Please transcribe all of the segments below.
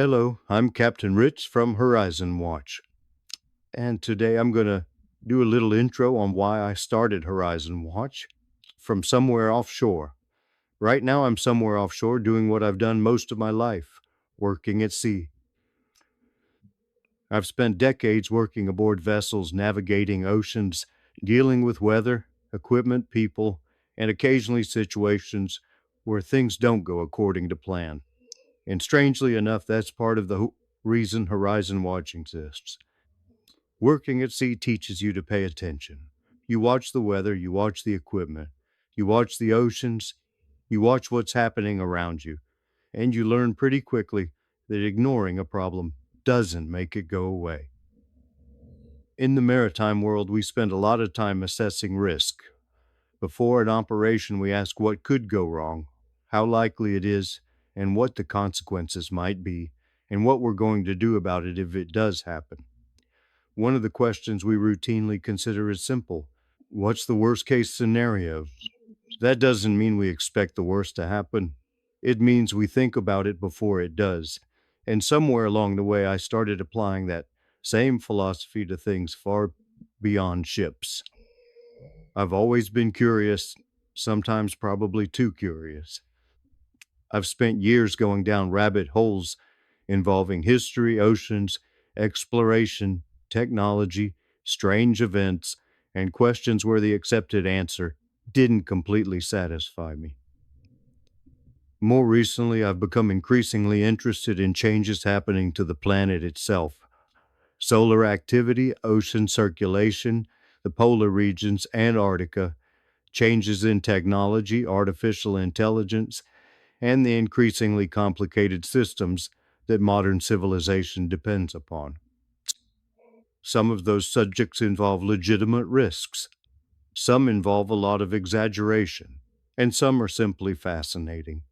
Hello, I'm Captain Ritz from Horizon Watch, and today I'm going to do a little intro on why I started Horizon Watch from somewhere offshore. Right now, I'm somewhere offshore doing what I've done most of my life, working at sea. I've spent decades working aboard vessels, navigating oceans, dealing with weather, equipment, people, and occasionally situations where things don't go according to plan. And strangely enough, that's part of the reason Horizon Watch exists. Working at sea teaches you to pay attention. You watch the weather, you watch the equipment, you watch the oceans, you watch what's happening around you, and you learn pretty quickly that ignoring a problem doesn't make it go away. In the maritime world, we spend a lot of time assessing risk. Before an operation, we ask what could go wrong, how likely it is, and what the consequences might be, and what we're going to do about it if it does happen. One of the questions we routinely consider is simple. What's the worst case scenario? That doesn't mean we expect the worst to happen. It means we think about it before it does. And somewhere along the way, I started applying that same philosophy to things far beyond ships. I've always been curious, sometimes probably too curious. I've spent years going down rabbit holes involving history, oceans, exploration, technology, strange events, and questions where the accepted answer didn't completely satisfy me. More recently, I've become increasingly interested in changes happening to the planet itself. Solar activity, ocean circulation, the polar regions, Antarctica, changes in technology, artificial intelligence, and the increasingly complicated systems that modern civilization depends upon. Some of those subjects involve legitimate risks, some involve a lot of exaggeration, and some are simply fascinating.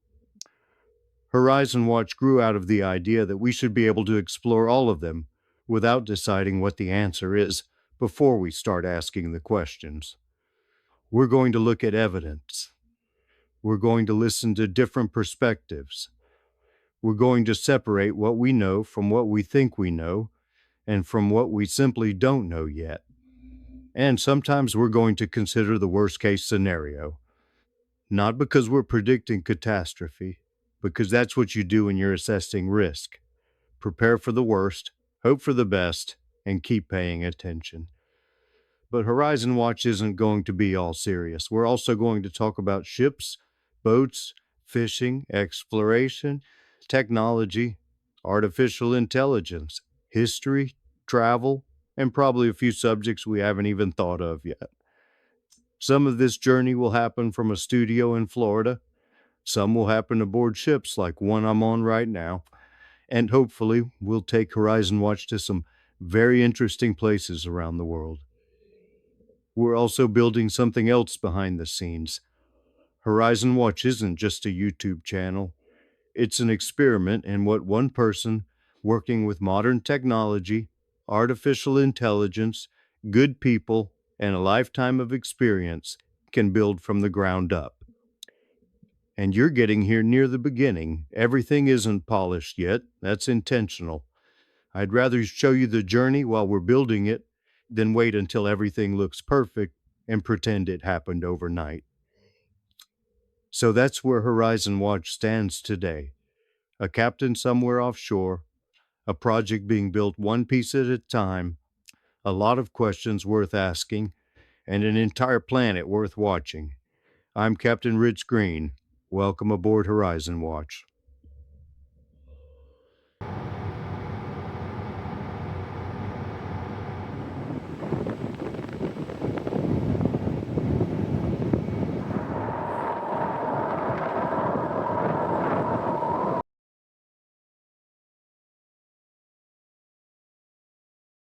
Horizon Watch grew out of the idea that we should be able to explore all of them without deciding what the answer is before we start asking the questions. We're going to look at evidence. We're going to listen to different perspectives. We're going to separate what we know from what we think we know and from what we simply don't know yet. And sometimes we're going to consider the worst case scenario, not because we're predicting catastrophe, because that's what you do when you're assessing risk. Prepare for the worst, hope for the best, and keep paying attention. But Horizon Watch isn't going to be all serious. We're also going to talk about ships, boats, fishing, exploration, technology, artificial intelligence, history, travel, and probably a few subjects we haven't even thought of yet. Some of this journey will happen from a studio in Florida. Some will happen aboard ships like one I'm on right now. And hopefully, we'll take Horizon Watch to some very interesting places around the world. We're also building something else behind the scenes. Horizon Watch isn't just a YouTube channel, it's an experiment in what one person working with modern technology, artificial intelligence, good people, and a lifetime of experience can build from the ground up. And you're getting here near the beginning. Everything isn't polished yet. That's intentional. I'd rather show you the journey while we're building it than wait until everything looks perfect and pretend it happened overnight. So that's where Horizon Watch stands today. A captain somewhere offshore, a project being built one piece at a time, a lot of questions worth asking, and an entire planet worth watching. I'm Captain Rich Green. Welcome aboard Horizon Watch.